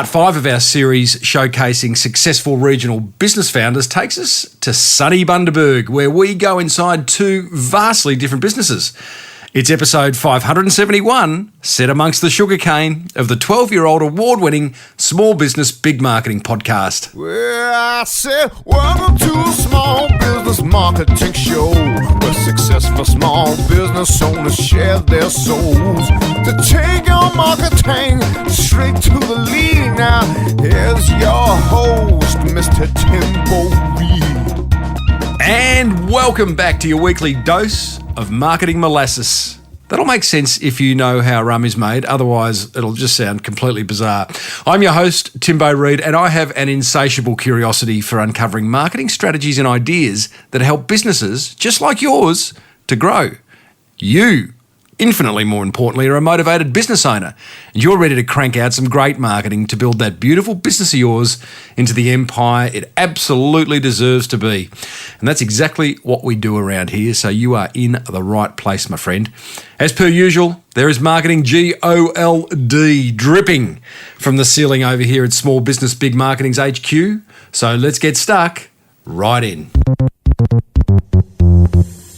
Part 5 of our series showcasing successful regional business founders takes us to sunny Bundaberg, where we go inside two vastly different businesses. It's episode 571, set amongst the sugarcane of the 12-year-old award-winning Small Business Big Marketing podcast. Well, I said, welcome to a small business marketing show, where successful small business owners share their souls to take your marketing straight to the lead. Now, here's your host, Mr. Timbo Reid. And welcome back to your weekly dose of marketing molasses. That'll make sense if you know how rum is made, otherwise it'll just sound completely bizarre. I'm your host, Timbo Reid, and I have an insatiable curiosity for uncovering marketing strategies and ideas that help businesses, just like yours, to grow. You, infinitely more importantly, are a motivated business owner, and you're ready to crank out some great marketing to build that beautiful business of yours into the empire it absolutely deserves to be. And that's exactly what we do around here, so you are in the right place, my friend. As per usual, there is marketing GOLD dripping from the ceiling over here at Small Business Big Marketing's HQ, so let's get stuck right in.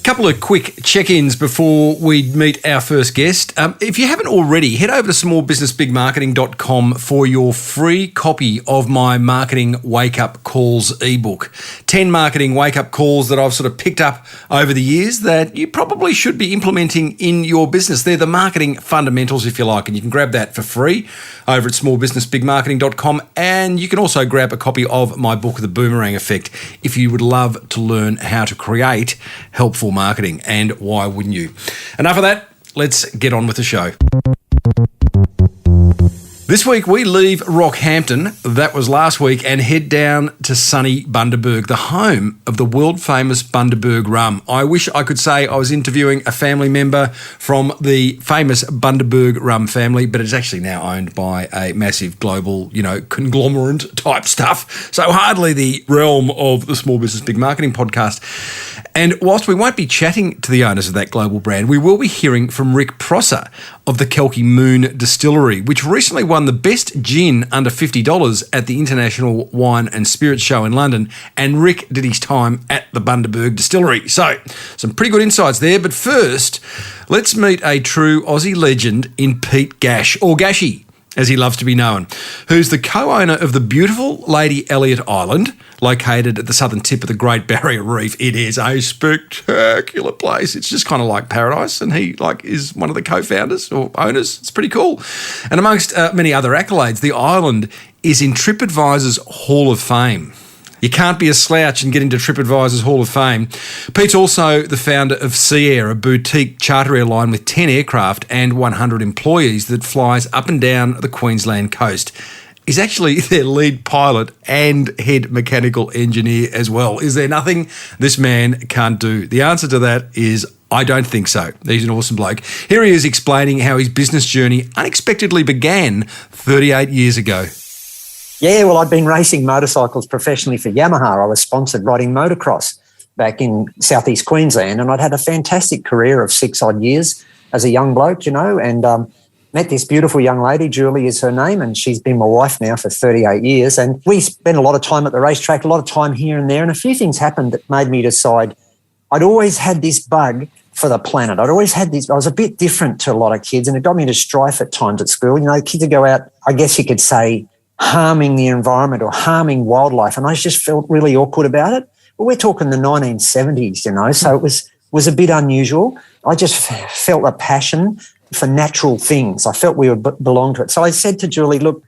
Couple of quick check-ins before we meet our first guest. If you haven't already, head over to smallbusinessbigmarketing.com for your free copy of my Marketing Wake-Up Calls ebook. 10 marketing wake-up calls that I've sort of picked up over the years that you probably should be implementing in your business. They're the marketing fundamentals, if you like, and you can grab that for free over at smallbusinessbigmarketing.com, and you can also grab a copy of my book, The Boomerang Effect, if you would love to learn how to create helpful marketing, and why wouldn't you? Enough of that, let's get on with the show. This week we leave Rockhampton, that was last week, and head down to sunny Bundaberg, the home of the world-famous Bundaberg rum. I wish I could say I was interviewing a family member from the famous Bundaberg rum family, but it's actually now owned by a massive global, conglomerate type stuff, so hardly the realm of the Small Business Big Marketing podcast. And whilst we won't be chatting to the owners of that global brand, we will be hearing from Rick Prosser of the Kalki Moon Distillery, which recently won the best gin under $50 at the International Wine and Spirits Show in London, and Rick did his time at the Bundaberg Distillery. So, some pretty good insights there, but first, let's meet a true Aussie legend in Pete Gash, or Gashy, as he loves to be known, who's the co-owner of the beautiful Lady Elliot Island, located at the southern tip of the Great Barrier Reef. It is a spectacular place. It's just kind of like paradise, and he is one of the co-founders or owners. It's pretty cool. And amongst many other accolades, the island is in TripAdvisor's Hall of Fame. You can't be a slouch and get into TripAdvisor's Hall of Fame. Pete's also the founder of Sea Air, a boutique charter airline with 10 aircraft and 100 employees that flies up and down the Queensland coast. He's actually their lead pilot and head mechanical engineer as well. Is there nothing this man can't do? The answer to that is I don't think so. He's an awesome bloke. Here he is explaining how his business journey unexpectedly began 38 years ago. Yeah, well, I'd been racing motorcycles professionally for Yamaha. I was sponsored riding motocross back in southeast Queensland, and I'd had a fantastic career of 6-odd years as a young bloke, and met this beautiful young lady. Julie is her name, and she's been my wife now for 38 years. And we spent a lot of time at the racetrack, a lot of time here and there, and a few things happened that made me decide I'd always had this bug for the planet. I'd always had this. I was a bit different to a lot of kids, and it got me into strife at times at school. Kids would go out, I guess you could say, harming the environment or harming wildlife, and I just felt really awkward about it. But we're talking the 1970s, so it was a bit unusual. I just felt a passion for natural things. I felt we would belong to it. So I said to Julie, look,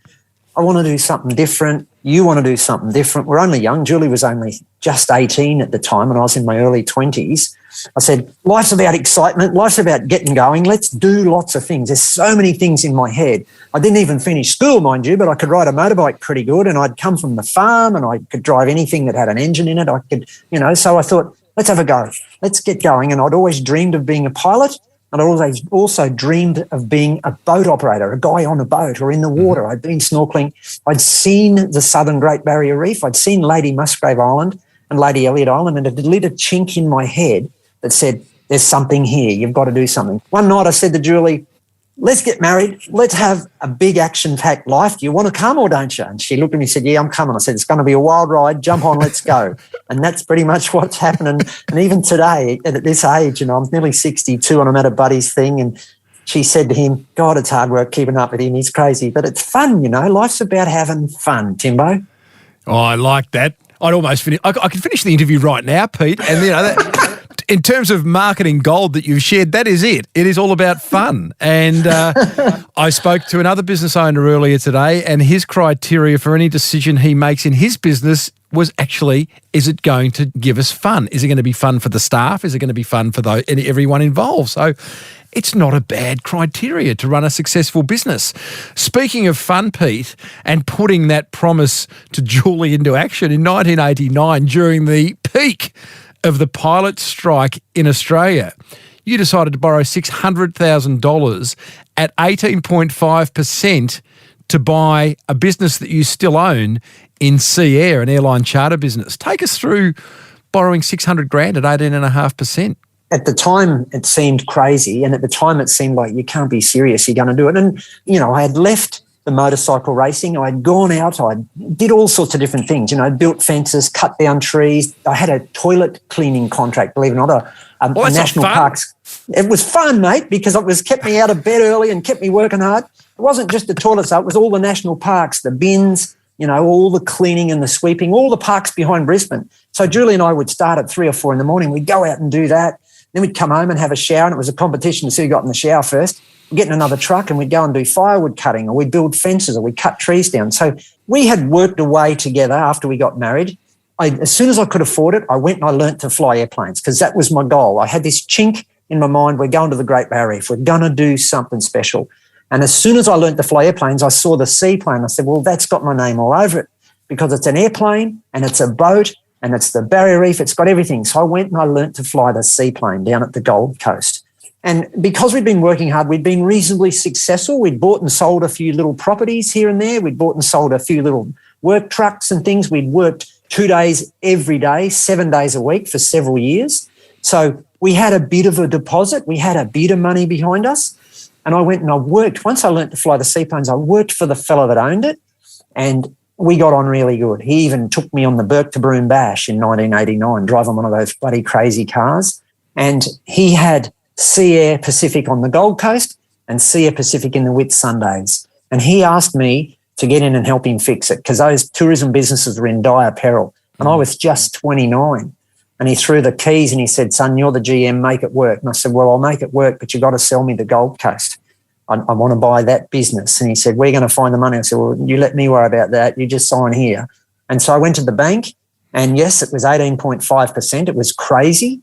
I want to do something different. You want to do something different. We're only young. Julie was only just 18 at the time, and I was in my early 20s. I said, life's about excitement. Life's about getting going. Let's do lots of things. There's so many things in my head. I didn't even finish school, mind you, but I could ride a motorbike pretty good, and I'd come from the farm, and I could drive anything that had an engine in it. I could, so I thought, let's have a go. Let's get going. And I'd always dreamed of being a pilot. And I also dreamed of being a boat operator, a guy on a boat or in the water. I'd been snorkeling. I'd seen the southern Great Barrier Reef. I'd seen Lady Musgrave Island and Lady Elliot Island, and it lit a chink in my head that said, there's something here. You've got to do something. One night I said to Julie, let's get married. Let's have a big action-packed life. Do you want to come or don't you? And she looked at me and said, yeah, I'm coming. I said, it's going to be a wild ride. Jump on, let's go. And that's pretty much what's happening. And even today, at this age, you know, I'm nearly 62 and I'm at a buddy's thing, and she said to him, God, it's hard work keeping up with him. He's crazy. But it's fun, you know. Life's about having fun, Timbo. Oh, I like that. I'd almost finish. I could finish the interview right now, Pete. And, you know, in terms of marketing gold that you've shared, that is it. It is all about fun. And I spoke to another business owner earlier today, and his criteria for any decision he makes in his business was actually, is it going to give us fun? Is it going to be fun for the staff? Is it going to be fun for everyone involved? So it's not a bad criteria to run a successful business. Speaking of fun, Pete, and putting that promise to Julie into action, in 1989, during the peak of the pilot strike in Australia, you decided to borrow $600,000 at 18.5% to buy a business that you still own in Sea Air, an airline charter business. Take us through borrowing $600,000 at 18.5%. At the time, it seemed crazy, and at the time, it seemed like you can't be serious, you're going to do it. And, you know, I had left the motorcycle racing. I had gone out, I did all sorts of different things, you know, built fences, cut down trees. I had a toilet cleaning contract, believe it or not, a national parks. It was fun, mate, because it was kept me out of bed early and kept me working hard. It wasn't just the toilets, though. It was all the national parks, the bins, you know, all the cleaning and the sweeping, all the parks behind Brisbane. So Julie and I would start at 3 or 4 in the morning. We'd go out and do that. Then we'd come home and have a shower, and it was a competition to see who got in the shower first. We'd get in another truck and we'd go and do firewood cutting, or we'd build fences, or we'd cut trees down. So we had worked away together after we got married. As soon as I could afford it, I went and I learnt to fly airplanes because that was my goal. I had this chink in my mind, we're going to the Great Barrier Reef. We're going to do something special. And as soon as I learnt to fly airplanes, I saw the seaplane. I said, well, that's got my name all over it because it's an airplane and it's a boat and it's the Barrier Reef. It's got everything. So I went and I learnt to fly the seaplane down at the Gold Coast. And because we'd been working hard, we'd been reasonably successful. We'd bought and sold a few little properties here and there. We'd bought and sold a few little work trucks and things. We'd worked 2 days every day, 7 days a week for several years. So we had a bit of a deposit. We had a bit of money behind us. And I went and I worked. Once I learnt to fly the seaplanes, I worked for the fella that owned it, and we got on really good. He even took me on the Burke to Broome Bash in 1989, driving one of those bloody crazy cars. And he had Sea Air Pacific on the Gold Coast and Sea Air Pacific in the Whitsundays. And he asked me to get in and help him fix it because those tourism businesses were in dire peril. And I was just 29. And he threw the keys and he said, son, you're the GM, make it work. And I said, well, I'll make it work, but you've got to sell me the Gold Coast. I want to buy that business. And he said, we're going to find the money. I said, well, you let me worry about that. You just sign here. And so I went to the bank, and yes, it was 18.5%. It was crazy,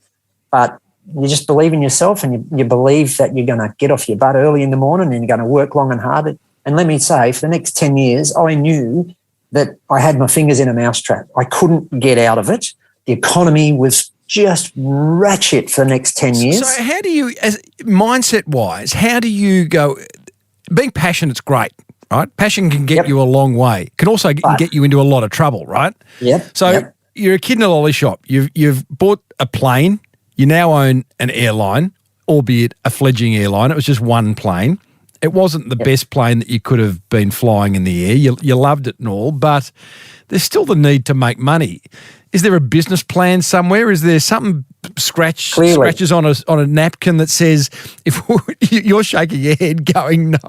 but you just believe in yourself, and you believe that you're going to get off your butt early in the morning and you're going to work long and hard. And let me say, for the next 10 years, I knew that I had my fingers in a mousetrap. I couldn't get out of it. The economy was just ratchet for the next 10 years. So how do you, mindset-wise, how do you go? Being passionate's great, right? Passion can get you a long way. Can also get you into a lot of trouble, right? So you're a kid in a lolly shop. You've bought a plane. You now own an airline, albeit a fledgling airline. It was just one plane. It wasn't the best plane that you could have been flying in the air. You loved it and all, but there's still the need to make money. Is there a business plan somewhere? Is there something scratches on a napkin that says, if you're shaking your head going no?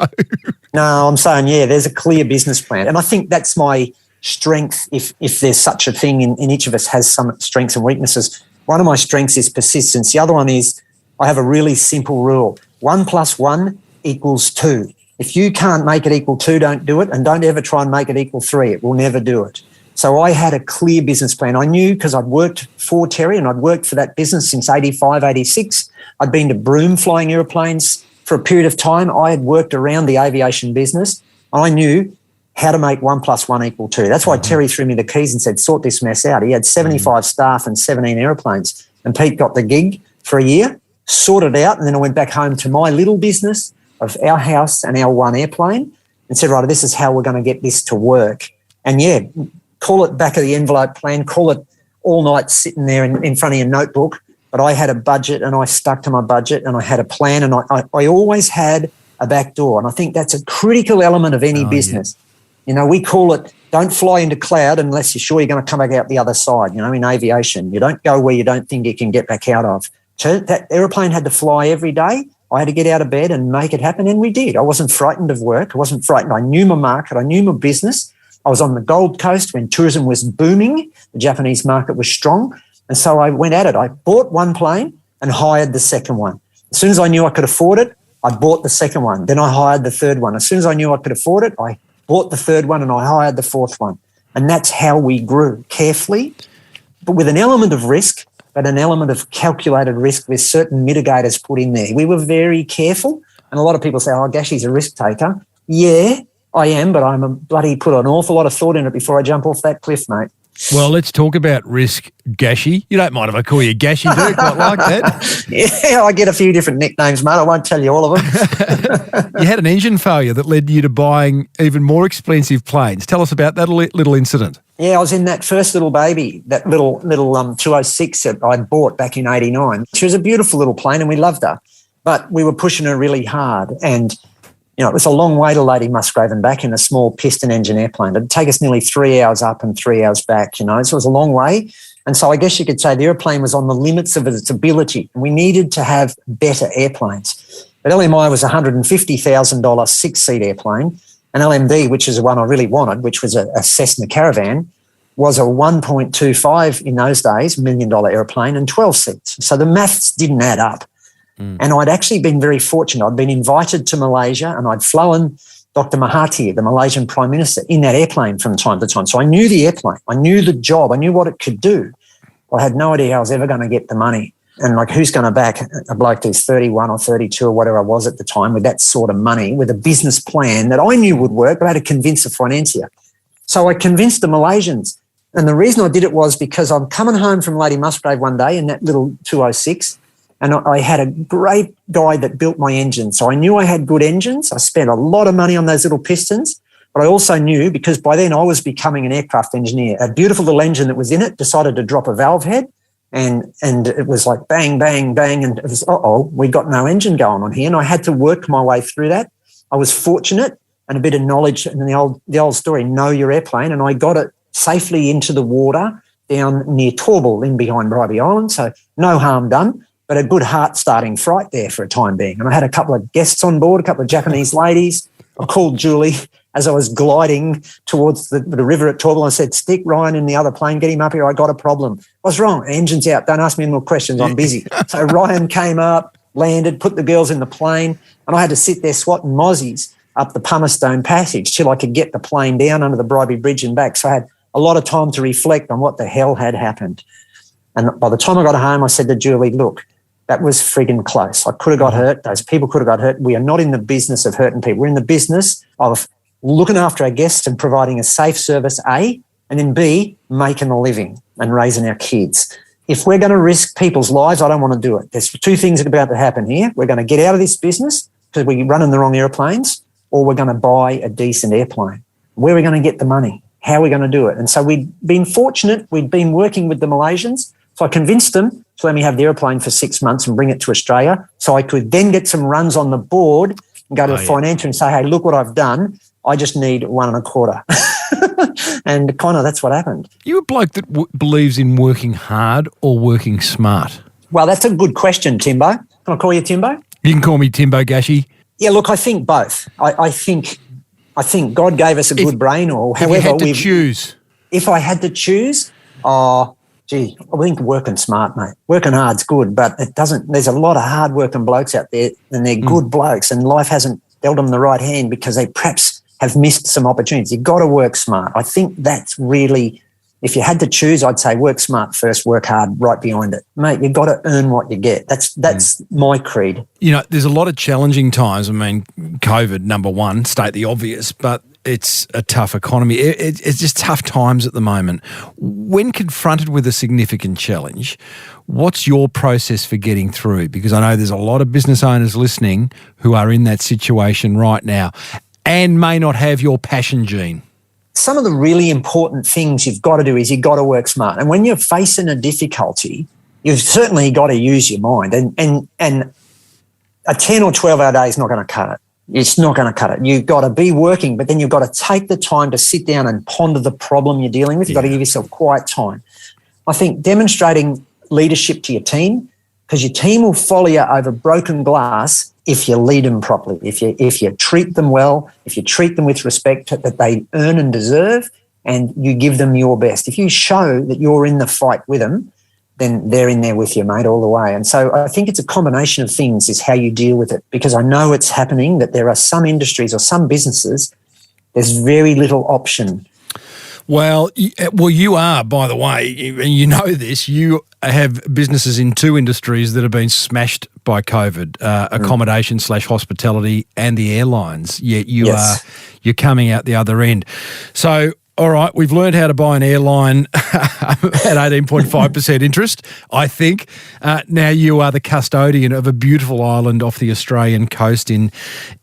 No, I'm saying, there's a clear business plan. And I think that's my strength, if there's such a thing, in each of us has some strengths and weaknesses. One of my strengths is persistence. The other one is I have a really simple rule. 1 + 1 = 2. If you can't make it equal 2, don't do it, and don't ever try and make it equal 3. It will never do it. So I had a clear business plan. I knew because I'd worked for Terry and I'd worked for that business since 85, 86. I'd been to Broome flying airplanes for a period of time. I had worked around the aviation business. I knew how to make 1 + 1 = 2. That's why Terry threw me the keys and said, sort this mess out. He had 75 staff and 17 airplanes. And Pete got the gig for a year, sorted it out, and then I went back home to my little business of our house and our one airplane and said, right, this is how we're going to get this to work. And call it back of the envelope plan, call it all night sitting there in front of your notebook. But I had a budget and I stuck to my budget and I had a plan, and I always had a back door. And I think that's a critical element of any business. Yeah. You know, we call it, don't fly into cloud unless you're sure you're going to come back out the other side. You know, in aviation, you don't go where you don't think you can get back out of. So that aeroplane had to fly every day. I had to get out of bed and make it happen, and we did. I wasn't frightened of work. I wasn't frightened. I knew my market. I knew my business. I was on the Gold Coast when tourism was booming. The Japanese market was strong. And so I went at it. I bought one plane and hired the second one. As soon as I knew I could afford it, I bought the second one. Then I hired the third one. As soon as I knew I could afford it, I bought the third one and I hired the fourth one. And that's how we grew, carefully, but with an element of risk, but an element of calculated risk with certain mitigators put in there. We were very careful. And a lot of people say, oh, Gashy's a risk taker. Yeah, I am, but I'm a bloody put an awful lot of thought in it before I jump off that cliff, mate. Well, let's talk about risk, Gashy. You don't mind if I call you Gashy, do you? Quite like that. Yeah, I get a few different nicknames, mate. I won't tell you all of them. You had an engine failure that led you to buying even more expensive planes. Tell us about that little incident. Yeah, I was in that first little baby, that little 206 that I'd bought back in 89. She was a beautiful little plane and we loved her, but we were pushing her really hard. And, you know, it was a long way to Lady Musgrave and back in a small piston engine airplane. It'd take us nearly 3 hours up and 3 hours back, you know, so it was a long way. And so I guess you could say the airplane was on the limits of its ability. We needed to have better airplanes. But LMI was a $150,000 six-seat airplane. And LMD, which is the one I really wanted, which was a Cessna Caravan, was a 1.25 in those days, $1 million airplane and 12 seats. So the maths didn't add up. And I'd actually been very fortunate. I'd been invited to Malaysia and I'd flown Dr. Mahathir, the Malaysian Prime Minister, in that airplane from time to time. So I knew the airplane. I knew the job. I knew what it could do. I had no idea how I was ever going to get the money. And like, who's going to back a bloke who's 31 or 32 or whatever I was at the time with that sort of money, with a business plan that I knew would work, but I had to convince a financier. So I convinced the Malaysians. And the reason I did it was because I'm coming home from Lady Musgrave one day in that little 206, and I had a great guy that built my engine. So I knew I had good engines. I spent a lot of money on those little pistons, but I also knew, because by then I was becoming an aircraft engineer, a beautiful little engine that was in it decided to drop a valve head. And it was like bang, bang, bang. And it was, we got no engine going on here. And I had to work my way through that. I was fortunate and a bit of knowledge and the old story, know your airplane. And I got it safely into the water down near Torbil in behind Bribey Island. So no harm done, but a good heart starting fright there for a time being. And I had a couple of guests on board, a couple of Japanese ladies. I called Julie as I was gliding towards the river at Torbil. I said, stick Ryan in the other plane, get him up here. I got a problem. What's wrong? Engine's out. Don't ask me any more questions. I'm busy. So Ryan came up, landed, put the girls in the plane, and I had to sit there swatting mozzies up the Pumice-Stone Passage till I could get the plane down under the Bribey Bridge and back. So I had a lot of time to reflect on what the hell had happened. And by the time I got home, I said to Julie, look, that was friggin' close. I could have got hurt. Those people could have got hurt. We are not in the business of hurting people. We're in the business of looking after our guests and providing a safe service, A, and then B, making a living and raising our kids. If we're going to risk people's lives, I don't want to do it. There's two things that are about to happen here. We're going to get out of this business because we're running the wrong airplanes, or we're going to buy a decent airplane. Where are we going to get the money? How are we going to do it? And so we'd been fortunate. We'd been working with the Malaysians. So I convinced them to let me have the airplane for 6 months and bring it to Australia so I could then get some runs on the board and go to a financier and say, hey, look what I've done. I just need 1.25. And kind of that's what happened. You a bloke that believes in working hard or working smart? Well, that's a good question, Timbo. Can I call you Timbo? You can call me Timbo, Gashy. Yeah, look, I think both. I think God gave us a good brain, or however. If you had to choose. If I had to choose, I think working smart, mate. Working hard's good, but it doesn't. There's a lot of hard-working blokes out there, and they're good blokes, and life hasn't dealt them the right hand because they perhaps have missed some opportunities. You've got to work smart. I think that's really, if you had to choose, I'd say work smart first, work hard right behind it. Mate, you've got to earn what you get. That's my creed. You know, there's a lot of challenging times. I mean, COVID, number one, state the obvious, but it's a tough economy. It's just tough times at the moment. When confronted with a significant challenge, what's your process for getting through? Because I know there's a lot of business owners listening who are in that situation right now and may not have your passion gene. Some of the really important things you've got to do is you've got to work smart. And when you're facing a difficulty, you've certainly got to use your mind. And a 10 or 12-hour day is not going to cut it. It's not going to cut it. You've got to be working, but then you've got to take the time to sit down and ponder the problem you're dealing with. You've got to give yourself quiet time. I think demonstrating leadership to your team, because your team will follow you over broken glass if you lead them properly, if you treat them well, if you treat them with respect that they earn and deserve, and you give them your best. If you show that you're in the fight with them, then they're in there with you, mate, all the way. And so I think it's a combination of things is how you deal with it, because I know it's happening that there are some industries or some businesses, there's very little option. Well, you are, by the way, and you know this, you have businesses in two industries that have been smashed by COVID, accommodation / hospitality and the airlines, yet you're coming out the other end. So, all right, we've learned how to buy an airline at 18.5% interest, I think. Now you are the custodian of a beautiful island off the Australian coast in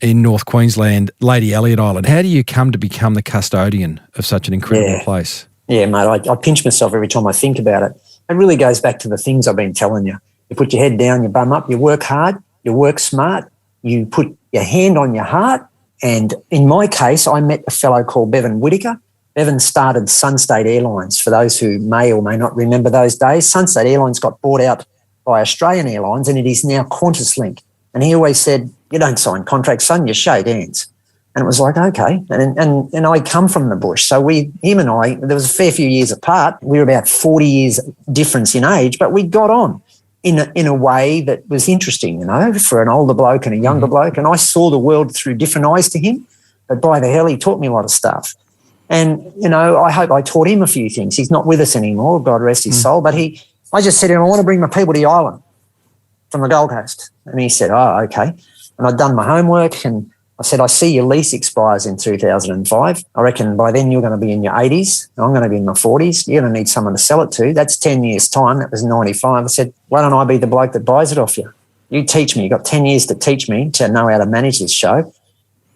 North Queensland, Lady Elliot Island. How do you come to become the custodian of such an incredible place? Yeah, mate, I pinch myself every time I think about it. It really goes back to the things I've been telling you. You put your head down, you bum up, you work hard, you work smart, you put your hand on your heart. And in my case, I met a fellow called Bevan Whittaker. Bevan started Sunstate Airlines. For those who may or may not remember those days, Sunstate Airlines got bought out by Australian Airlines and it is now QantasLink. And he always said, you don't sign contracts, son, you shake hands. And it was like, okay. And I come from the bush. So him and I, there was a fair few years apart. We were about 40 years difference in age, but we got on in a way that was interesting, for an older bloke and a younger bloke. And I saw the world through different eyes to him. But by the hell, he taught me a lot of stuff. And, I hope I taught him a few things. He's not with us anymore, God rest his soul. But I just said to him, I want to bring my people to the island from the Gold Coast. And he said, oh, okay. And I'd done my homework and I said, I see your lease expires in 2005. I reckon by then you're going to be in your 80s. I'm going to be in my 40s. You're going to need someone to sell it to. That's 10 years' time. That was 95. I said, why don't I be the bloke that buys it off you? You teach me. You've got 10 years to teach me to know how to manage this show.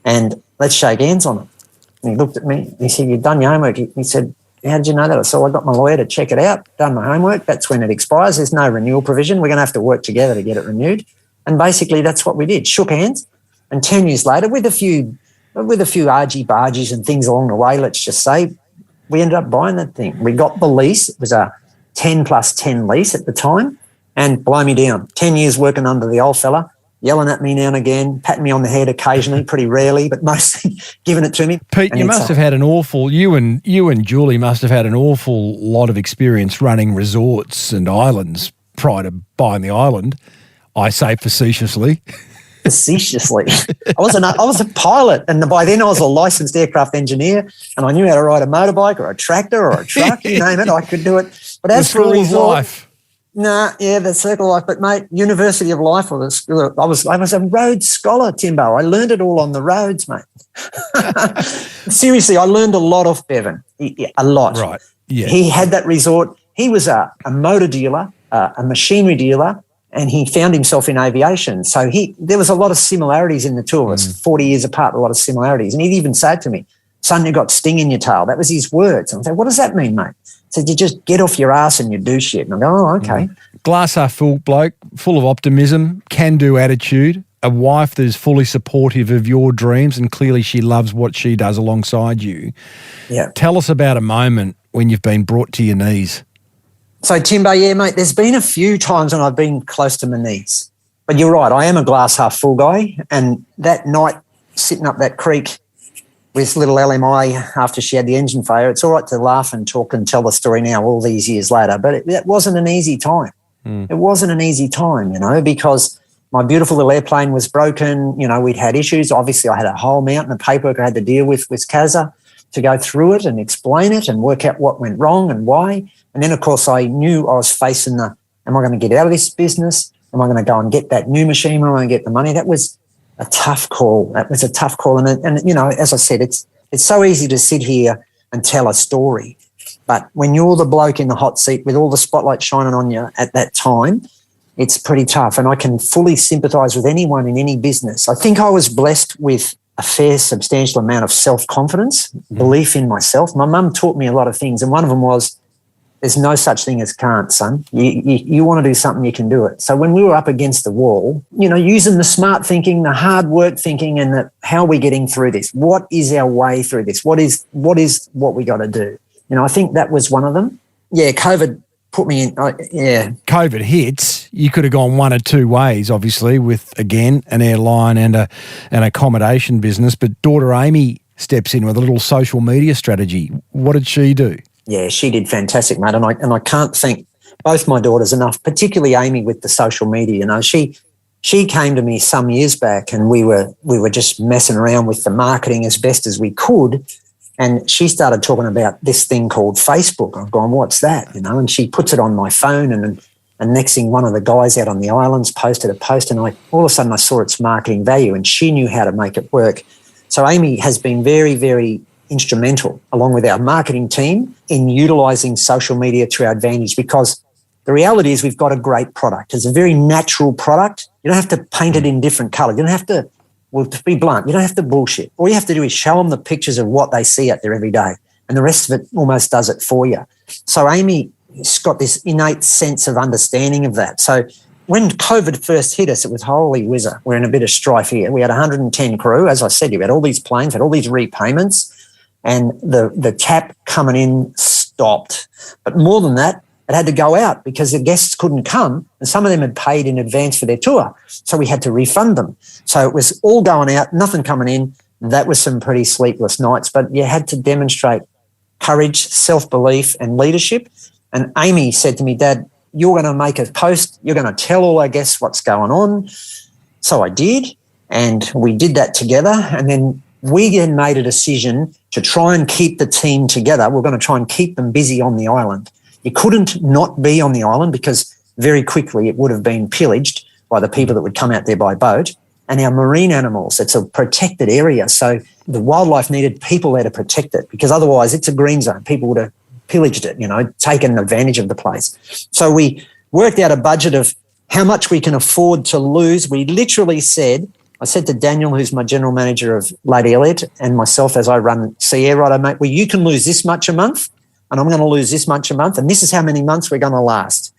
And let's shake hands on it. And he looked at me. He said, you've done your homework. He said, how did you know that? I said, I got my lawyer to check it out, done my homework. That's when it expires. There's no renewal provision. We're going to have to work together to get it renewed. And basically that's what we did. Shook hands. And 10 years later, with a few argy-bargies and things along the way, let's just say, we ended up buying that thing. We got the lease. It was a 10 plus 10 lease at the time. And blow me down. 10 years working under the old fella, yelling at me now and again, patting me on the head occasionally, pretty rarely, but mostly giving it to me. Pete, you must have had you and Julie must have had an awful lot of experience running resorts and islands prior to buying the island. I say facetiously. Facetiously. I was a pilot, and by then I was a licensed aircraft engineer, and I knew how to ride a motorbike or a tractor or a truck, you name it, I could do it. But as for a resort, life. The circle of life. But mate, University of Life, I was a Rhodes Scholar, Timbo. I learned it all on the roads, mate. Seriously, I learned a lot off Bevan, a lot. Right. Yeah. He had that resort. He was a motor dealer, a machinery dealer, and he found himself in aviation. So there was a lot of similarities in the two of us, 40 years apart, a lot of similarities. And he'd even said to me, son, you got sting in your tail. That was his words. And I said, what does that mean, mate? He said, you just get off your ass and you do shit. And I go, oh, okay. Glass half full bloke, full of optimism, can-do attitude, a wife that is fully supportive of your dreams, and clearly she loves what she does alongside you. Yeah. Tell us about a moment when you've been brought to your knees. So, Timbo, mate, there's been a few times when I've been close to my knees. But you're right, I am a glass half full guy. And that night, sitting up that creek with little LMI after she had the engine failure, it's all right to laugh and talk and tell the story now all these years later. But it wasn't an easy time. It wasn't an easy time, because my beautiful little airplane was broken. We'd had issues. Obviously, I had a whole mountain of paperwork I had to deal with CASA to go through it and explain it and work out what went wrong and why. And then, of course, I knew I was facing am I going to get out of this business? Am I going to go and get that new machine? Am I going to get the money? That was a tough call. And as I said, it's so easy to sit here and tell a story. But when you're the bloke in the hot seat with all the spotlight shining on you at that time, it's pretty tough. And I can fully sympathise with anyone in any business. I think I was blessed with a fair, substantial amount of self-confidence, belief in myself. My mum taught me a lot of things, and one of them was, there's no such thing as can't, son. You want to do something, you can do it. So when we were up against the wall, using the smart thinking, the hard work thinking, and how are we getting through this? What is our way through this? What is what we got to do? I think that was one of them. Yeah, COVID put me in. COVID hits. You could have gone one or two ways, obviously, with, again, an airline and an accommodation business. But daughter Amy steps in with a little social media strategy. What did she do? Yeah, she did fantastic, mate. And I can't thank both my daughters enough, particularly Amy with the social media. She came to me some years back, and we were just messing around with the marketing as best as we could. And she started talking about this thing called Facebook. I've gone, what's that? And she puts it on my phone, and next thing, one of the guys out on the islands posted a post, and all of a sudden I saw its marketing value, and she knew how to make it work. So Amy has been very, very instrumental, along with our marketing team, in utilising social media to our advantage, because the reality is we've got a great product. It's a very natural product. You don't have to paint it in different colours. You don't have to, well, to be blunt, you don't have to bullshit. All you have to do is show them the pictures of what they see out there every day, and the rest of it almost does it for you. So Amy's got this innate sense of understanding of that. So when COVID first hit us, it was holy whizzer. We're in a bit of strife here. We had 110 crew. As I said, we had all these planes, had all these repayments, and the tap coming in stopped. But more than that, it had to go out because the guests couldn't come, and some of them had paid in advance for their tour. So we had to refund them. So it was all going out, nothing coming in. That was some pretty sleepless nights, but you had to demonstrate courage, self-belief and leadership. And Amy said to me, Dad, you're going to make a post. You're going to tell all our guests what's going on. So I did, and we did that together. And then we then made a decision to try and keep the team together. We're going to try and keep them busy on the island. You couldn't not be on the island because very quickly it would have been pillaged by the people that would come out there by boat. And our marine animals, it's a protected area. So the wildlife needed people there to protect it, because otherwise it's a green zone. People would have pillaged it, taken advantage of the place. So we worked out a budget of how much we can afford to lose. We literally said, I said to Daniel, who's my general manager of Lady Elliot, and myself as I run Sea Air, right, mate, well, you can lose this much a month, and I'm going to lose this much a month, and this is how many months we're going to last.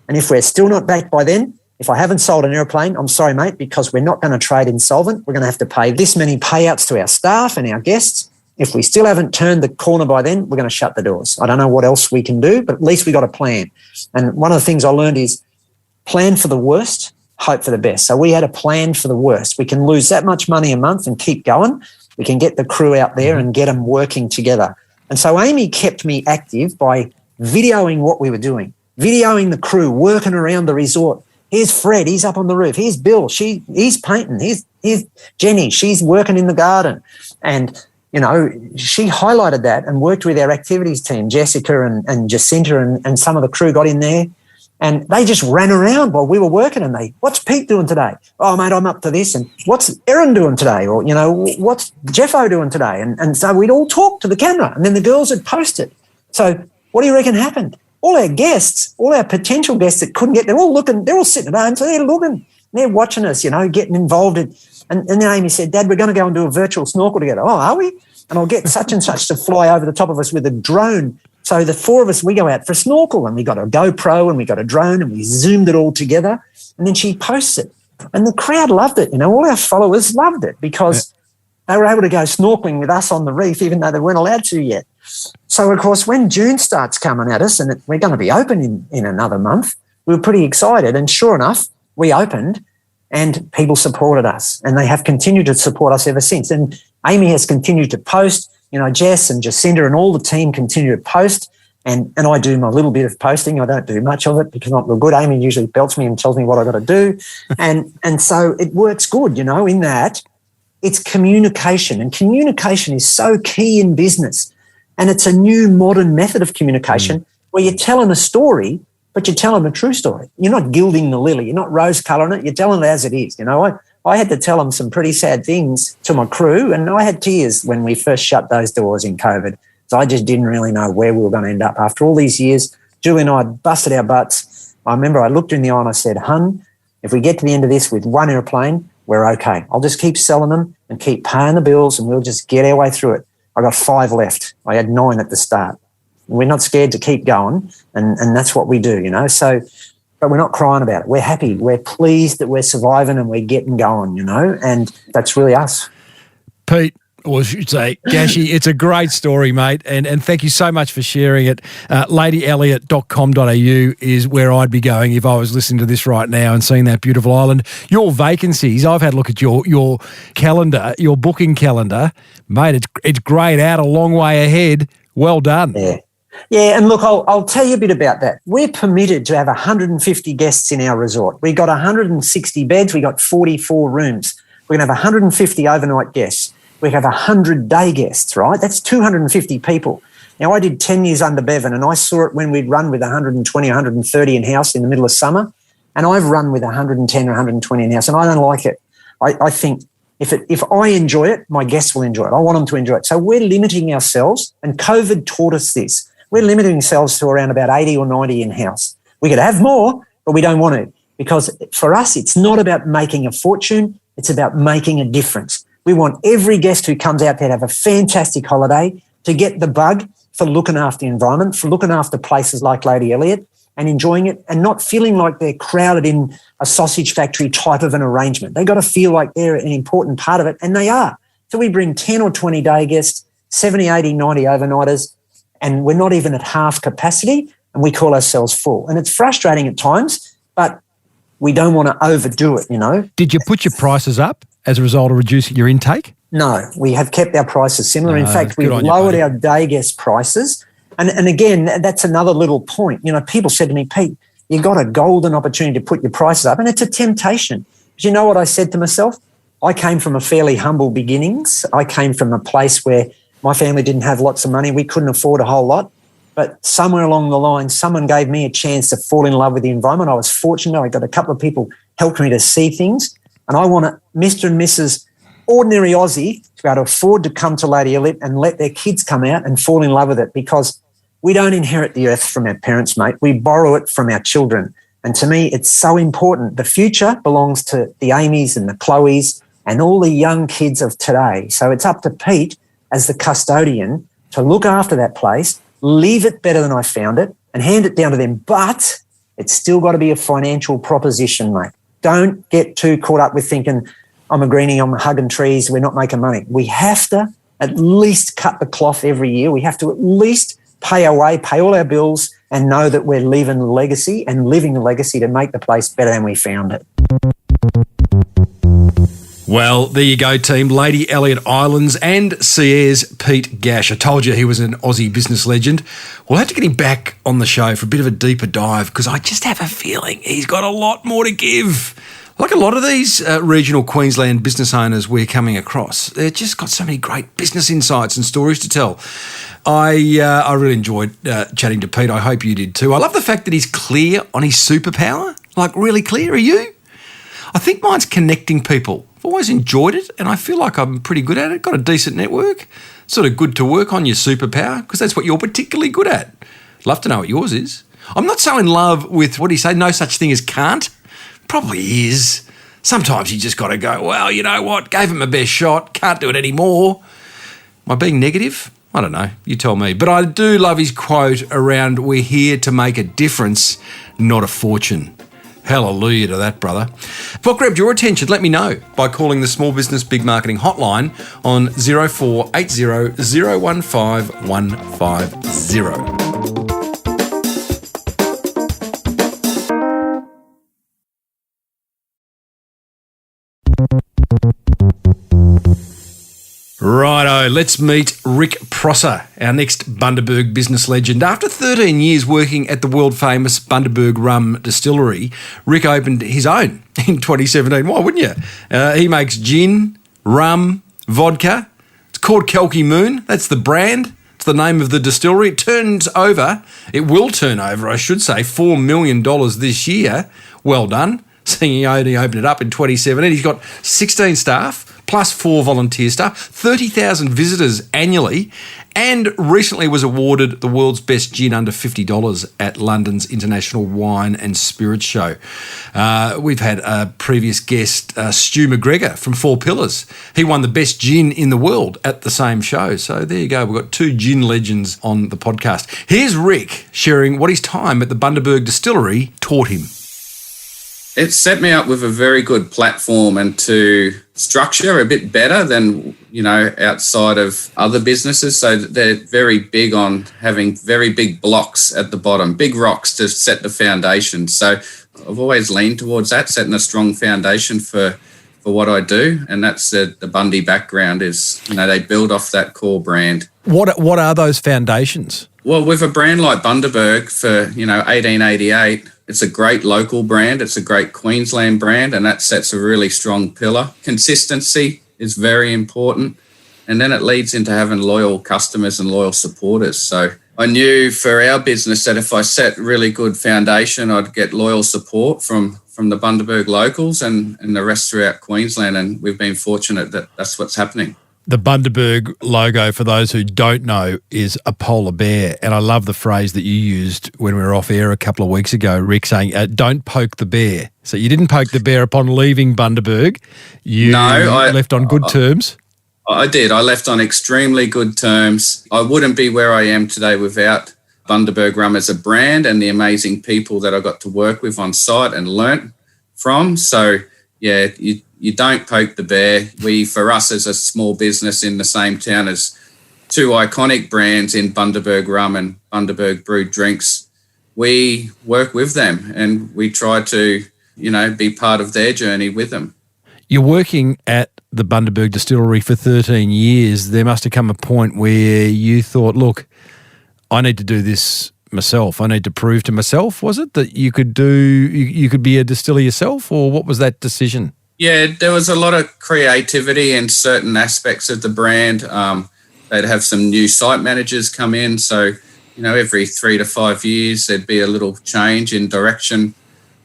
And if we're still not back by then, if I haven't sold an airplane, I'm sorry, mate, because we're not going to trade insolvent. We're going to have to pay this many payouts to our staff and our guests. If we still haven't turned the corner by then, we're going to shut the doors. I don't know what else we can do, but at least we got a plan. And one of the things I learned is plan for the worst, hope for the best. So we had a plan for the worst. We can lose that much money a month and keep going. We can get the crew out there and get them working together. And so Amy kept me active by videoing what we were doing, videoing the crew working around the resort. Here's Fred, he's up on the roof. Here's Bill, he's painting. Here's Jenny, she's working in the garden. And, she highlighted that and worked with our activities team, Jessica and Jacinta and some of the crew got in there. And they just ran around while we were working, and what's Pete doing today? Oh, mate, I'm up to this. And what's Erin doing today? Or, what's Jeffo doing today? And so we'd all talk to the camera, and then the girls would post it. So what do you reckon happened? All our guests, all our potential guests that couldn't get, they're all looking, they're all sitting at home, so they're looking, they're watching us, getting involved in. And then Amy said, Dad, we're going to go and do a virtual snorkel together. Oh, are we? And I'll get such and such to fly over the top of us with a drone. So the four of us, we go out for a snorkel, and we got a GoPro and we got a drone, and we zoomed it all together. And then she posts it. And the crowd loved it. All our followers loved it because they were able to go snorkeling with us on the reef, even though they weren't allowed to yet. So, of course, when June starts coming at us, and we're going to be open in another month, we were pretty excited. And sure enough, we opened and people supported us, and they have continued to support us ever since. And Amy has continued to post. Jess and Jacinta and all the team continue to post, and I do my little bit of posting. I don't do much of it because I'm not real good. Amy usually belts me and tells me what I got to do, and so it works good, in that it's communication, and communication is so key in business, and it's a new modern method of communication where you're telling a story, but you're telling a true story. You're not gilding the lily. You're not rose colouring it. You're telling it as it is. I had to tell them some pretty sad things to my crew, and I had tears when we first shut those doors in COVID. So I just didn't really know where we were going to end up. After all these years, Julie and I busted our butts. I remember I looked her in the eye and I said, Hun, if we get to the end of this with one airplane, we're okay. I'll just keep selling them and keep paying the bills, and we'll just get our way through it. I got 5 left. I had 9 at the start. We're not scared to keep going, and that's what we do, you know. So, but we're not crying about it. We're happy. We're pleased that we're surviving and we're getting going, you know, and that's really us. Pete, or I should say, Gashy, it's a great story, mate, and thank you so much for sharing it. LadyElliot.com.au is where I'd be going if I was listening to this right now and seeing that beautiful island. Your vacancies, I've had a look at your calendar, your booking calendar. Mate, it's greyed out a long way ahead. Well done. Yeah, and look, I'll tell you a bit about that. We're permitted to have 150 guests in our resort. We got 160 beds. We got 44 rooms. We're going to have 150 overnight guests. We have 100 day guests, right? That's 250 people. Now, I did 10 years under Bevan, and I saw it when we'd run with 120, 130 in-house in the middle of summer, and I've run with 110 or 120 in-house, and I don't like it. I think if I enjoy it, my guests will enjoy it. I want them to enjoy it. So we're limiting ourselves, and COVID taught us this. We're limiting ourselves to around about 80 or 90 in-house. We could have more, but we don't want to, because for us, it's not about making a fortune. It's about making a difference. We want every guest who comes out there to have a fantastic holiday, to get the bug for looking after the environment, for looking after places like Lady Elliot and enjoying it and not feeling like they're crowded in a sausage factory type of an arrangement. They got to feel like they're an important part of it, and they are. So we bring 10 or 20 day guests, 70, 80, 90 overnighters, and we're not even at half capacity, and we call ourselves full. And it's frustrating at times, but we don't want to overdo it, you know. Did you put your prices up as a result of reducing your intake? No, we have kept our prices similar. In fact, we've lowered our day guest prices. And again, that's another little point. You know, people said to me, Pete, you got a golden opportunity to put your prices up, and it's a temptation. But you know what I said to myself? I came from a fairly humble beginnings. I came from a place where my family didn't have lots of money. We couldn't afford a whole lot. But somewhere along the line, someone gave me a chance to fall in love with the environment. I was fortunate. I got a couple of people helped me to see things. And I want Mr. and Mrs. Ordinary Aussie to be able to afford to come to Lady Elliot and let their kids come out and fall in love with it, because we don't inherit the earth from our parents, mate. We borrow it from our children. And to me, it's so important. The future belongs to the Amys and the Chloes and all the young kids of today. So it's up to Pete as the custodian to look after that place, leave it better than I found it, and hand it down to them. But it's still got to be a financial proposition, mate. Don't get too caught up with thinking, I'm a greenie, I'm hugging trees, we're not making money. We have to at least cut the cloth every year. We have to at least pay our way, pay all our bills, and know that we're leaving a legacy and living a legacy to make the place better than we found it. Well, there you go, team. Lady Elliot Islands and Sierre's Pete Gash. I told you he was an Aussie business legend. We'll have to get him back on the show for a bit of a deeper dive, because I just have a feeling he's got a lot more to give. Like a lot of these regional Queensland business owners we're coming across, they've just got so many great business insights and stories to tell. I really enjoyed chatting to Pete. I hope you did too. I love the fact that he's clear on his superpower, like really clear. Are you? I think mine's connecting people. I've always enjoyed it, and I feel like I'm pretty good at it. Got a decent network. Sort of good to work on your superpower, because that's what you're particularly good at. Love to know what yours is. I'm not so in love with, what do you say, no such thing as can't? Probably is. Sometimes you just got to go, well, you know what, gave him my best shot, can't do it anymore. Am I being negative? I don't know, you tell me. But I do love his quote around, we're here to make a difference, not a fortune. Hallelujah to that, brother. What grabbed your attention? Let me know by calling the Small Business Big Marketing Hotline on 0480 015 150. Righto, let's meet Rick Prosser, our next Bundaberg business legend. After 13 years working at the world-famous Bundaberg rum distillery, Rick opened his own in 2017. Why wouldn't you? He makes gin, rum, vodka. It's called Kalki Moon. That's the brand. It's the name of the distillery. It will turn over, I should say, $4 million this year. Well done. Seeing he only opened it up in 2017. He's got 16 staff, plus 4 volunteer staff, 30,000 visitors annually, and recently was awarded the world's best gin under $50 at London's International Wine and Spirits Show. We've had a previous guest, Stu McGregor from Four Pillars. He won the best gin in the world at the same show. So there you go. We've got 2 gin legends on the podcast. Here's Rick sharing what his time at the Bundaberg distillery taught him. It set me up with a very good platform and to structure a bit better than, outside of other businesses. So they're very big on having very big blocks at the bottom, big rocks to set the foundation. So I've always leaned towards that, setting a strong foundation for what I do. And that's the Bundy background is, they build off that core brand. What are those foundations? Well, with a brand like Bundaberg for, 1888, it's a great local brand. It's a great Queensland brand, and that sets a really strong pillar. Consistency is very important, and then it leads into having loyal customers and loyal supporters. So I knew for our business that if I set really good foundation, I'd get loyal support from the Bundaberg locals and the rest throughout Queensland, and we've been fortunate that that's what's happening. The Bundaberg logo, for those who don't know, is a polar bear. And I love the phrase that you used when we were off air a couple of weeks ago, Rick, saying, don't poke the bear. So you didn't poke the bear upon leaving Bundaberg. I left on good terms. I did. I left on extremely good terms. I wouldn't be where I am today without Bundaberg Rum as a brand and the amazing people that I got to work with on site and learnt from. So, yeah, you don't poke the bear. For us as a small business in the same town as 2 iconic brands in Bundaberg Rum and Bundaberg Brewed Drinks, we work with them and we try to, be part of their journey with them. You're working at the Bundaberg distillery for 13 years. There must have come a point where you thought, look, I need to do this myself. I need to prove to myself. Was it that you could be a distiller yourself, or what was that decision? Yeah, there was a lot of creativity in certain aspects of the brand. They'd have some new site managers come in. So, every 3 to 5 years, there'd be a little change in direction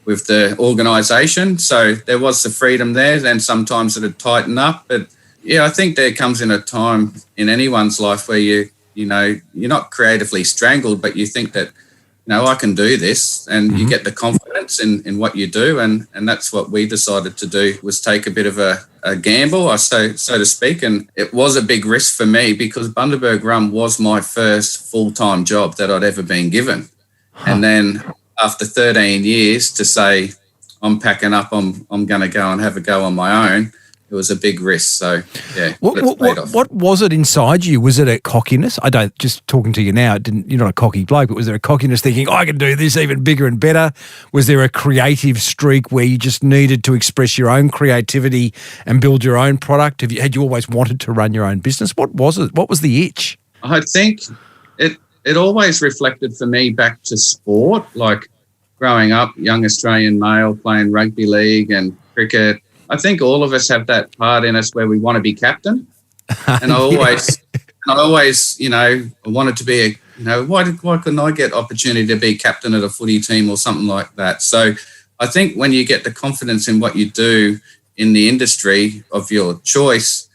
with the organisation. So there was the freedom there. Then sometimes it'd tighten up. But, I think there comes in a time in anyone's life where you're not creatively strangled, but you think that, I can do this, and you get the confidence in what you do, and that's what we decided to do, was take a bit of a gamble, so to speak, and it was a big risk for me because Bundaberg Rum was my first full-time job that I'd ever been given. And then after 13 years to say, I'm packing up, I'm going to go and have a go on my own, it was a big risk. So, yeah. What was it inside you? Was it a cockiness? Just talking to you now, you're not a cocky bloke, but was there a cockiness thinking, I can do this even bigger and better? Was there a creative streak where you just needed to express your own creativity and build your own product? Had you always wanted to run your own business? What was it? What was the itch? I think it always reflected for me back to sport, like growing up, young Australian male playing rugby league and cricket. I think all of us have that part in us where we want to be captain. And I always, I wanted to be why couldn't I get opportunity to be captain at a footy team or something like that? So I think when you get the confidence in what you do in the industry of your choice,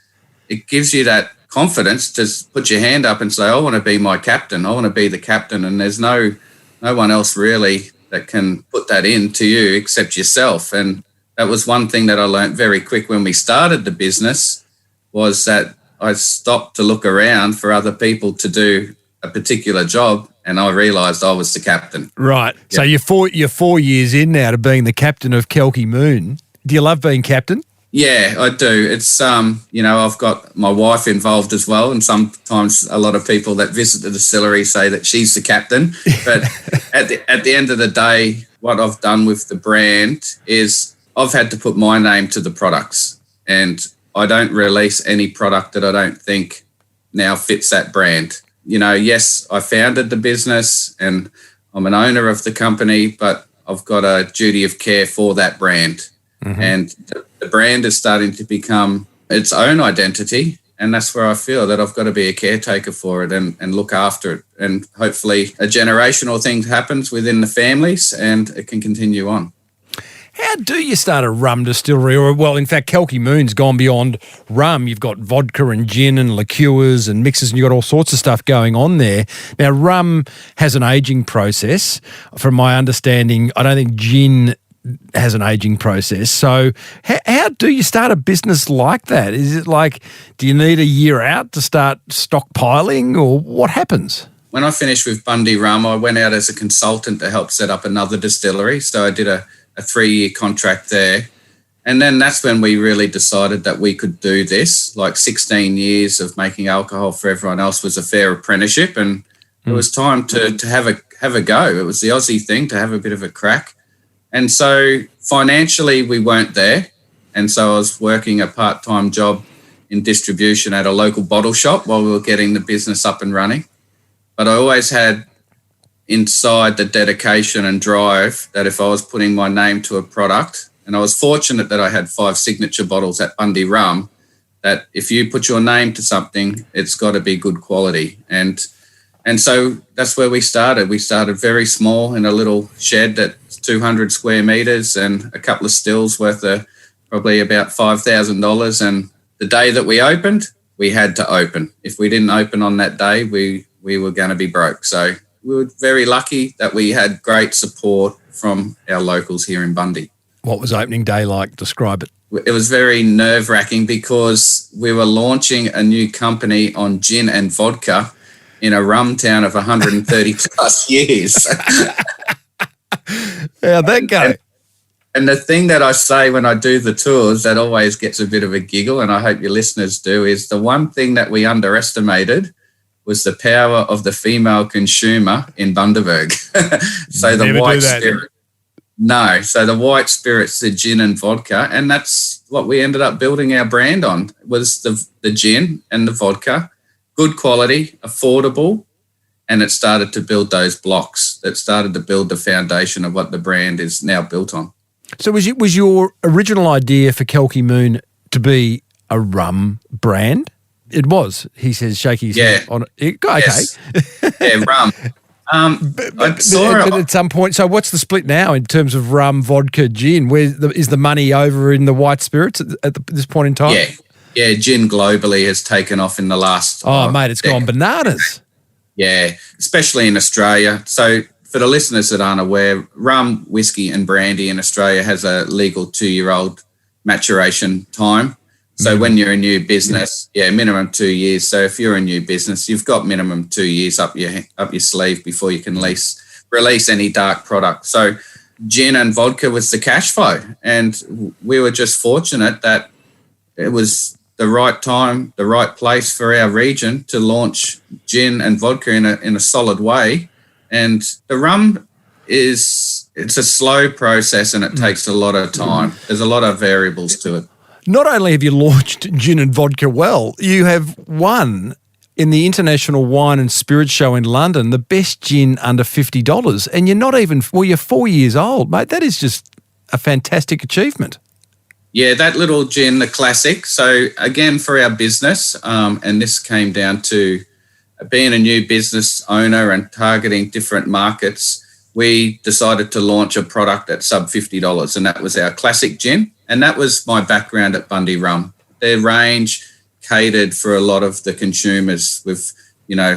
it gives you that confidence to put your hand up and say, I want to be my captain. I want to be the captain. And there's no one else really that can put that in to you except yourself. And that was one thing that I learned very quick when we started the business, was that I stopped to look around for other people to do a particular job, and I realised I was the captain. Right. Yeah. So you're 4 years in now to being the captain of Kalki Moon. Do you love being captain? Yeah, I do. It's, I've got my wife involved as well, and sometimes a lot of people that visit the distillery say that she's the captain. But at the end of the day, what I've done with the brand is I've had to put my name to the products, and I don't release any product that I don't think now fits that brand. Yes, I founded the business and I'm an owner of the company, but I've got a duty of care for that brand. Mm-hmm. And the brand is starting to become its own identity. And that's where I feel that I've got to be a caretaker for it and look after it. And hopefully a generational thing happens within the families and it can continue on. How do you start a rum distillery? Or, well, in fact, Kalki Moon's gone beyond rum. You've got vodka and gin and liqueurs and mixes, and you've got all sorts of stuff going on there. Now, rum has an aging process. From my understanding, I don't think gin has an aging process. So how do you start a business like that? Is it like, do you need a year out to start stockpiling, or what happens? When I finished with Bundy Rum, I went out as a consultant to help set up another distillery. So I did a 3-year contract there. And then that's when we really decided that we could do this. Like 16 years of making alcohol for everyone else was a fair apprenticeship, and it was time to have a go. It was the Aussie thing to have a bit of a crack. And so financially we weren't there. And so I was working a part-time job in distribution at a local bottle shop while we were getting the business up and running. But I always had inside the dedication and drive that if I was putting my name to a product, and I was fortunate that I had 5 signature bottles at Bundy Rum, that if you put your name to something, it's got to be good quality. And so that's where we started. We started very small in a little shed that's 200 square metres and a couple of stills worth of probably about $5,000. And the day that we opened, we had to open. If we didn't open on that day, we were going to be broke. So we were very lucky that we had great support from our locals here in Bundy. What was opening day like? Describe it. It was very nerve-wracking because we were launching a new company on gin and vodka in a rum town of 130 plus years. How'd that go? And the thing that I say when I do the tours that always gets a bit of a giggle, and I hope your listeners do, is the one thing that we underestimated was the power of the female consumer in Bundaberg. So the white spirit. No. So the white spirit's the gin and vodka, and that's what we ended up building our brand on, was the gin and the vodka. Good quality, affordable, and it started to build those blocks. It started to build the foundation of what the brand is now built on. So was your original idea for Kalki Moon to be a rum brand? It was. He says, shaking his head on it. Okay. Yes. Yeah, rum. But at some point, so what's the split now in terms of rum, vodka, gin? Is the money over in the white spirits at this point in time? Yeah, gin globally has taken off in the last... mate, it's gone bananas. Yeah, especially in Australia. So for the listeners that aren't aware, rum, whiskey and brandy in Australia has a legal 2-year-old maturation time. So when you're a new business, minimum 2 years. So if you're a new business, you've got minimum 2 years up your sleeve before you can release any dark product. So gin and vodka was the cash flow. And we were just fortunate that it was the right time, the right place for our region to launch gin and vodka in a solid way. And the rum it's a slow process and it takes a lot of time. There's a lot of variables to it. Not only have you launched gin and vodka well, you have won in the International Wine and Spirits Show in London the best gin under $50. And you're not even, you're 4 years old, mate. That is just a fantastic achievement. Yeah, that little gin, the classic. So again, for our business, and this came down to being a new business owner and targeting different markets, we decided to launch a product at sub $50, and that was our classic gin. And that was my background at Bundy Rum. Their range catered for a lot of the consumers with,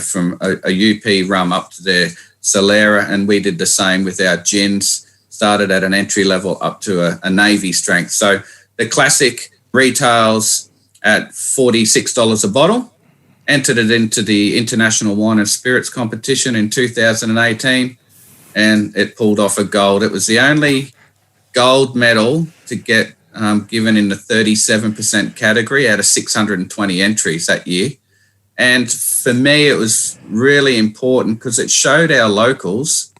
from a UP rum up to their Solera, and we did the same with our gins, started at an entry level up to a Navy strength. So the classic retails at $46 a bottle, entered it into the International Wine and Spirits competition in 2018, and it pulled off a gold. It was the only gold medal to get given in the 37% category out of 620 entries that year. And for me, it was really important because it showed our locals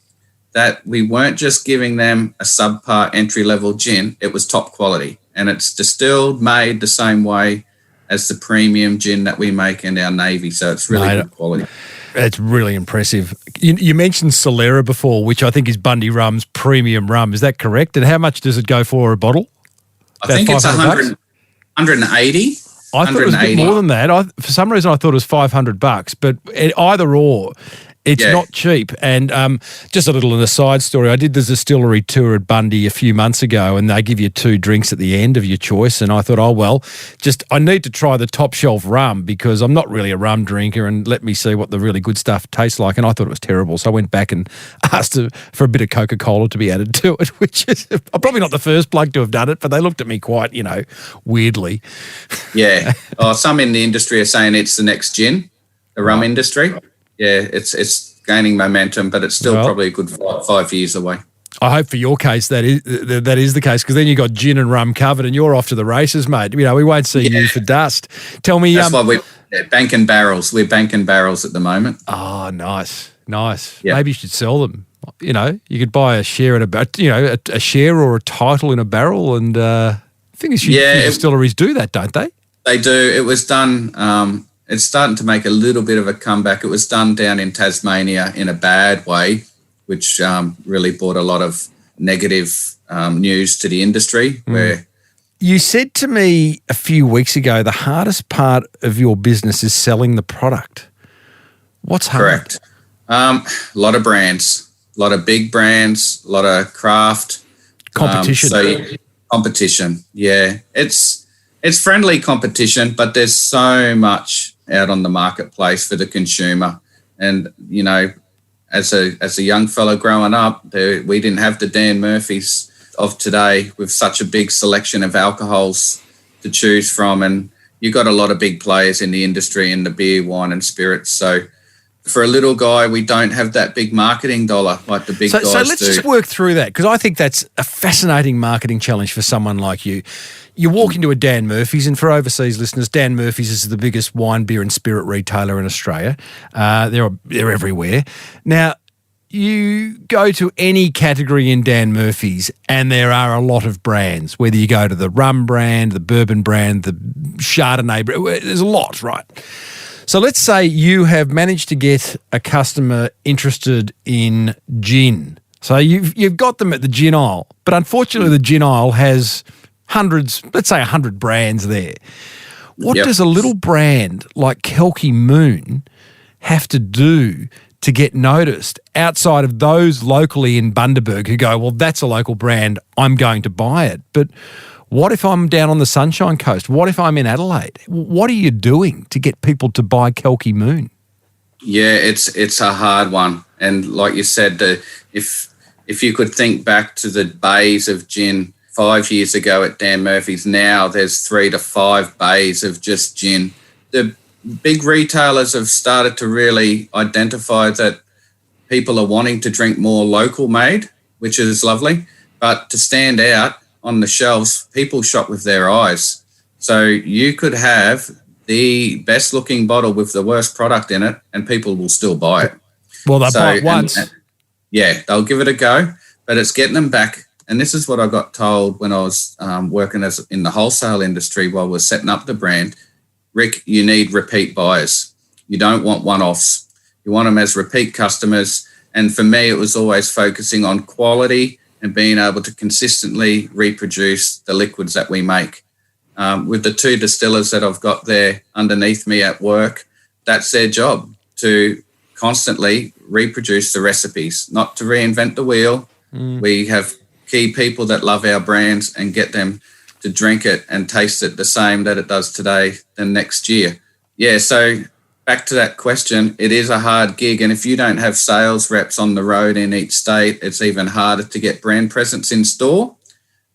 that we weren't just giving them a subpar entry-level gin, it was top quality. And it's distilled, made the same way as the premium gin that we make in our Navy. So it's really good quality. It's really impressive. You mentioned Solera before, which I think is Bundy Rum's premium rum. Is that correct? And how much does it go for a bottle? I think it's 180. I thought it was a bit more than that. For some reason, I thought it was $500. But either or, It's not cheap. And just a little aside story, I did the distillery tour at Bundy a few months ago, and they give you 2 drinks at the end of your choice. And I thought, I need to try the top shelf rum because I'm not really a rum drinker, and let me see what the really good stuff tastes like. And I thought it was terrible. So I went back and asked for a bit of Coca-Cola to be added to it, which is I'm probably not the first bloke to have done it, but they looked at me quite, weirdly. Yeah. Some in the industry are saying it's the next gin, the rum industry. Yeah, it's gaining momentum, but it's still probably a good 5 years away. I hope for your case that is the case, because then you got gin and rum covered and you're off to the races, mate. We won't see you for dust. Tell me. That's why we're banking barrels. We're banking barrels at the moment. Oh, nice. Yeah. Maybe you should sell them. You could buy a share in a share or a title in a barrel, and I think distilleries do that, don't they? They do. It was done. It's starting to make a little bit of a comeback. It was done down in Tasmania in a bad way, which really brought a lot of negative news to the industry. Where you said to me a few weeks ago, the hardest part of your business is selling the product. What's hard? Correct. A lot of brands, a lot of big brands, a lot of craft competition. Competition, yeah. It's friendly competition, but there's so much out on the marketplace for the consumer. And, as a young fellow growing up, we didn't have the Dan Murphys of today with such a big selection of alcohols to choose from. And you got a lot of big players in the industry in the beer, wine and spirits. So for a little guy, we don't have that big marketing dollar like the big guys do. So let's just work through that, because I think that's a fascinating marketing challenge for someone like you. You walk into a Dan Murphy's, and for overseas listeners, Dan Murphy's is the biggest wine, beer and spirit retailer in Australia. They're everywhere. Now, you go to any category in Dan Murphy's and there are a lot of brands, whether you go to the rum brand, the bourbon brand, the Chardonnay brand, there's a lot, right? So let's say you have managed to get a customer interested in gin. So you've got them at the gin aisle, but unfortunately the gin aisle has hundreds, let's say 100 brands there. What does a little brand like Kalki Moon have to do to get noticed outside of those locally in Bundaberg who go, well, that's a local brand, I'm going to buy it? But what if I'm down on the Sunshine Coast? What if I'm in Adelaide? What are you doing to get people to buy Kalki Moon? Yeah, it's a hard one. And like you said, if you could think back to the bays of gin 5 years ago at Dan Murphy's, now there's 3 to 5 bays of just gin. The big retailers have started to really identify that people are wanting to drink more local made, which is lovely. But to stand out on the shelves, people shop with their eyes. So you could have the best looking bottle with the worst product in it and people will still buy it. Well, they'll buy it once. Yeah, they'll give it a go, but it's getting them back. And this is what I got told when I was working in the wholesale industry while we're setting up the brand. Rick, you need repeat buyers. You don't want one-offs. You want them as repeat customers. And for me, it was always focusing on quality and being able to consistently reproduce the liquids that we make. With the 2 distillers that I've got there underneath me at work, that's their job, to constantly reproduce the recipes, not to reinvent the wheel. We have key people that love our brands and get them to drink it and taste it the same that it does today than next year. Yeah, so back to that question, it is a hard gig. And if you don't have sales reps on the road in each state, it's even harder to get brand presence in store.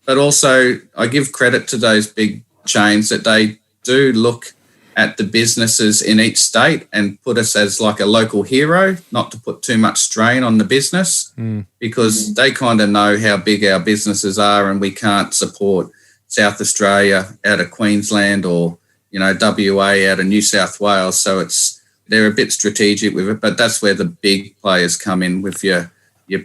But also, I give credit to those big chains that they do look at the businesses in each state and put us as like a local hero, not to put too much strain on the business, because they kind of know how big our businesses are and we can't support South Australia out of Queensland or, WA out of New South Wales. So they're a bit strategic with it, but that's where the big players come in with your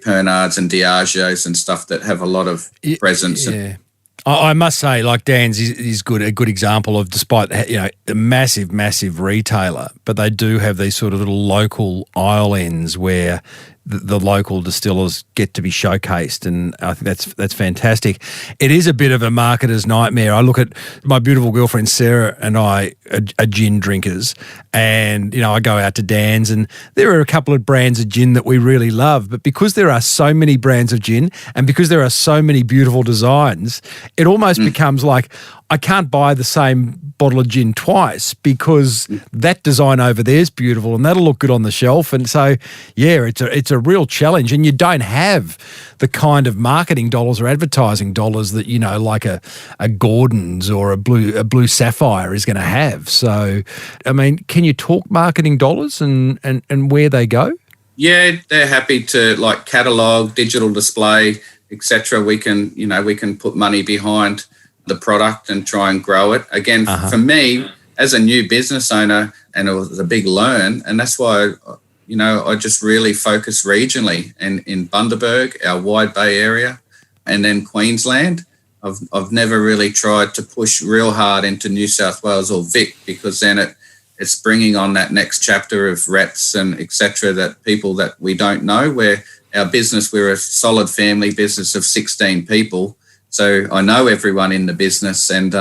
Pernards and Diageos and stuff that have a lot of presence. Yeah. I must say, like Dan's is a good example of, despite, a massive, massive retailer, but they do have these sort of little local aisle ends where the local distillers get to be showcased, and I think that's fantastic. It is a bit of a marketer's nightmare. I look at my beautiful girlfriend Sarah and I are gin drinkers, and I go out to Dan's, and there are a couple of brands of gin that we really love, but because there are so many brands of gin and because there are so many beautiful designs, it almost becomes like I can't buy the same bottle of gin twice because that design over there is beautiful and that'll look good on the shelf. And so, yeah, it's a real challenge, and you don't have the kind of marketing dollars or advertising dollars that like a Gordon's or a blue Sapphire is going to have. So, I mean, can you talk marketing dollars and where they go? Yeah, they're happy to like catalog, digital display, etc. We can put money behind the product and try and grow it. Again, for me, as a new business owner, and it was a big learn, and that's why, I just really focus regionally and in Bundaberg, our Wide Bay area, and then Queensland. I've never really tried to push real hard into New South Wales or Vic, because then it's bringing on that next chapter of reps and etc. that people that we don't know. Where our business, we're a solid family business of 16 people. So I know everyone in the business, and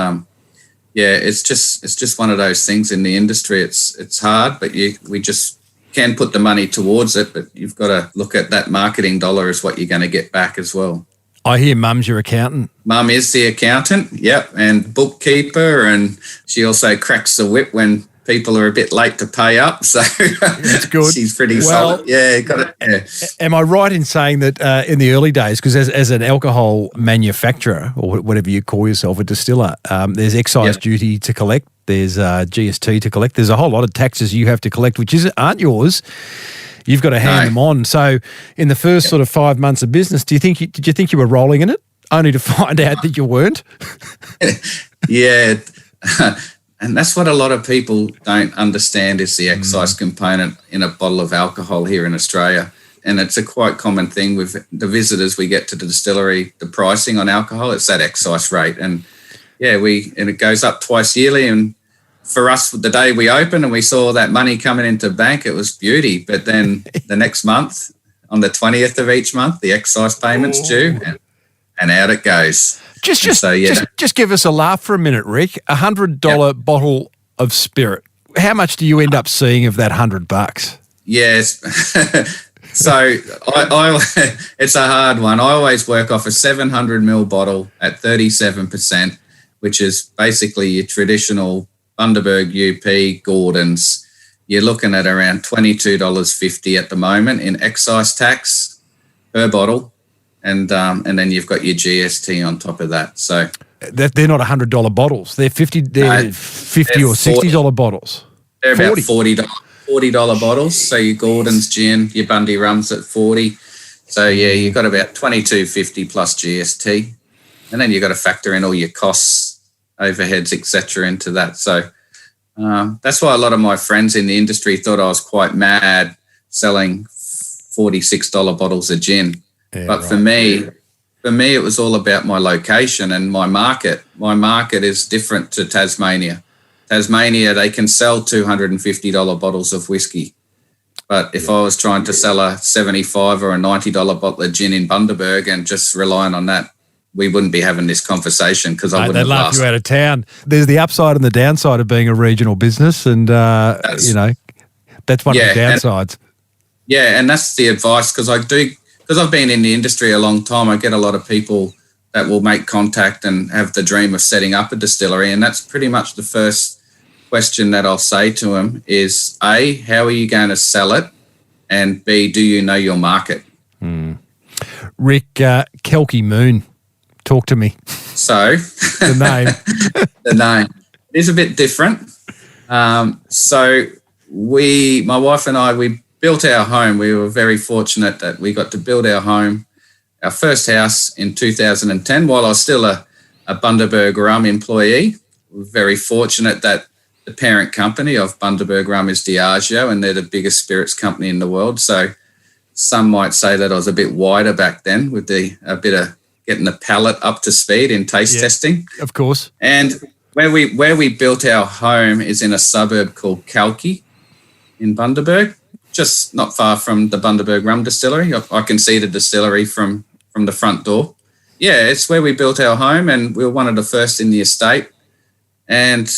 it's just one of those things in the industry. It's hard, but we just can put the money towards it, but you've got to look at that marketing dollar as what you're going to get back as well. I hear Mum's your accountant. Mum is the accountant, yep, and bookkeeper, and she also cracks the whip when people are a bit late to pay up, so that's good. She's pretty solid. Yeah, got it. Yeah. Am I right in saying that in the early days, because as an alcohol manufacturer or whatever you call yourself, a distiller, there's excise duty to collect, there's GST to collect, there's a whole lot of taxes you have to collect, which aren't yours. You've got to hand them on. So in the first sort of 5 months of business, did you think you were rolling in it, only to find out that you weren't? Yeah. And that's what a lot of people don't understand is the excise component in a bottle of alcohol here in Australia. And it's a quite common thing with the visitors we get to the distillery, the pricing on alcohol, it's that excise rate. And it goes up twice yearly. And for us, the day we opened and we saw that money coming into the bank, it was beauty. But then the next month, on the 20th of each month, the excise payment's due and out it goes. Just give us a laugh for a minute, Rick. $100 bottle of spirit. How much do you end up seeing of that $100? Yes. So I it's a hard one. I always work off a 700ml bottle at 37%, which is basically your traditional Bundaberg UP Gordon's. You're looking at around $22.50 at the moment in excise tax per bottle. And then you've got your GST on top of that. So they're not $100 bottles. They're $50 or $60 bottles. They're about $40 bottles. So your Gordon's gin, your Bundy rums at $40. So you've got about $22.50 plus GST, and then you've got to factor in all your costs, overheads, etc. into that. So that's why a lot of my friends in the industry thought I was quite mad selling $46 bottles of gin. Yeah, but for me, it was all about my location and my market. My market is different to Tasmania. Tasmania, they can sell $250 bottles of whiskey. But if I was trying to sell a $75 or a $90 bottle of gin in Bundaberg and just relying on that, we wouldn't be having this conversation because I wouldn't have laugh you out of town. There's the upside and the downside of being a regional business, and, that's one of the downsides. And that's the advice because I've been in the industry a long time, I get a lot of people that will make contact and have the dream of setting up a distillery. And that's pretty much the first question that I'll say to them is, A, how are you going to sell it? And B, do you know your market? Rick, Kalki Moon, talk to me. So the name. The name is a bit different. So my wife and I, we built our home. We were very fortunate that we got to build our home, our first house in 2010 while I was still a Bundaberg Rum employee. We're very fortunate that the parent company of Bundaberg Rum is Diageo, and they're the biggest spirits company in the world. So some might say that I was a bit wider back then with a bit of getting the palate up to speed in taste testing. Of course. And where we built our home is in a suburb called Kalki in Bundaberg. just not far from the Bundaberg rum distillery. I can see the distillery from the front door. Yeah, it's where we built our home, and we were one of the first in the estate. And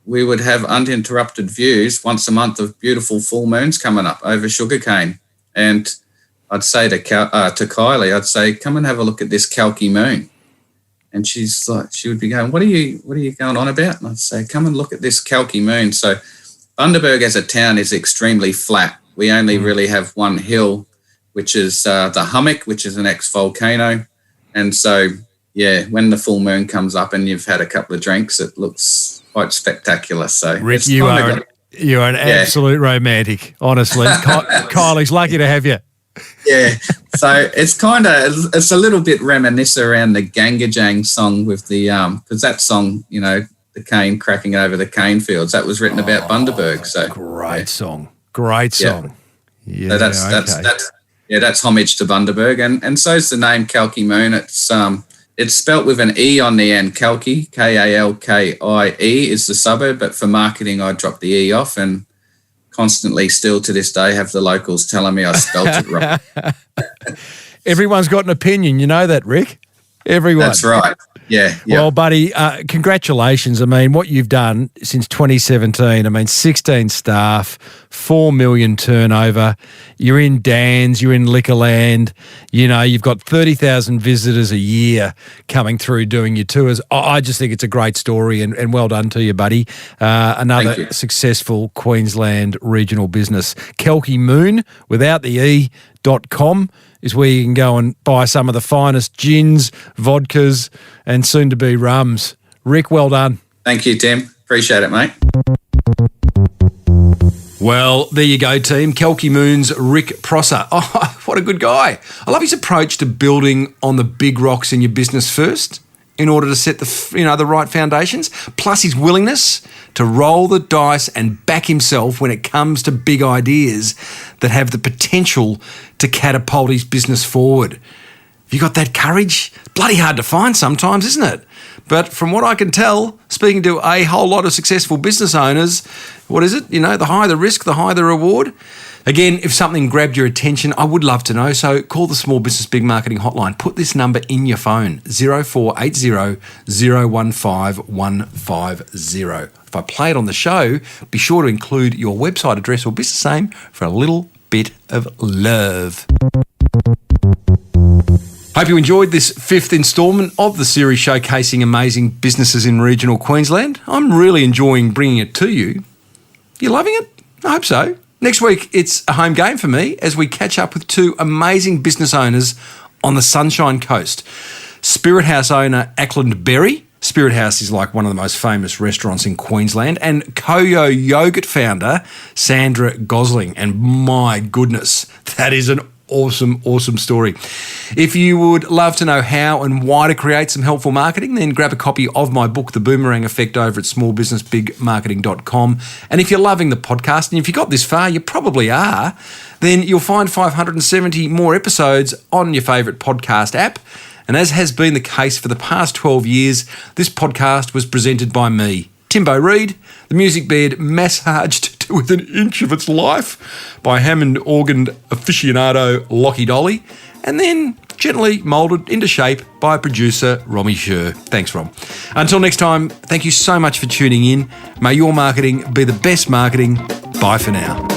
we would have uninterrupted views once a month of beautiful full moons coming up over sugarcane. And I'd say to Kylie, I'd say, come and have a look at this Kalki moon. And she would be going, what are you going on about? And I'd say, come and look at this Kalki moon. So Bundaberg as a town is extremely flat. We only really have one hill, which is the Hummock, which is an ex-volcano. And so, yeah, when the full moon comes up and you've had a couple of drinks, it looks quite spectacular. So, Rick, you are an absolute romantic, honestly. Kylie's lucky to have you. Yeah, so it's a little bit reminiscent around the Gangajang song with the because that song, the cane cracking over the cane fields, that was written about Bundaberg. So great song. Yeah, so that's homage to Bundaberg, and so's the name Kalki Moon. It's spelt with an E on the end. Kalki, Kalkie is the suburb, but for marketing I dropped the E off, and constantly still to this day have the locals telling me I spelt it wrong. Everyone's got an opinion, you know that, Rick? Everyone. That's right. Yeah. Well, buddy, congratulations. I mean, what you've done since 2017, 16 staff, 4 million turnover. You're in Dan's, you're in Liquorland. You've got 30,000 visitors a year coming through doing your tours. I just think it's a great story, and well done to you, buddy. Another successful Queensland regional business. Kalki Moon, without the E.com, is where you can go and buy some of the finest gins, vodkas, and soon-to-be rums. Rick, well done. Thank you, Tim. Appreciate it, mate. Well, there you go, team. Kalki Moon's Rick Prosser. Oh, what a good guy. I love his approach to building on the big rocks in your business first in order to set the right foundations, plus his willingness to roll the dice and back himself when it comes to big ideas that have the potential to catapult his business forward. Have you got that courage? Bloody hard to find sometimes, isn't it? But from what I can tell, speaking to a whole lot of successful business owners, what is it? The higher the risk, the higher the reward. Again, if something grabbed your attention, I would love to know. So call the Small Business Big Marketing Hotline. Put this number in your phone, 0480 015 150. If I play it on the show, be sure to include your website address or business name for a little bit of love. Hope you enjoyed this 5th instalment of the series showcasing amazing businesses in regional Queensland. I'm really enjoying bringing it to you. You loving it? I hope so. Next week, it's a home game for me as we catch up with 2 amazing business owners on the Sunshine Coast. Spirit House owner Ackland Berry. Spirit House is like one of the most famous restaurants in Queensland. And Koyo Yogurt founder Sandra Gosling. And my goodness, that is an awesome story. If you would love to know how and why to create some helpful marketing, then grab a copy of my book, The Boomerang Effect, over at smallbusinessbigmarketing.com. And if you're loving the podcast, and if you got this far, you probably are, then you'll find 570 more episodes on your favourite podcast app. And as has been the case for the past 12 years, this podcast was presented by me, Timbo Reid, the music bed massaged to within an inch of its life by Hammond organ aficionado Lockie Dolly, and then gently moulded into shape by producer Romy Sher. Thanks, Rom. Until next time, thank you so much for tuning in. May your marketing be the best marketing. Bye for now.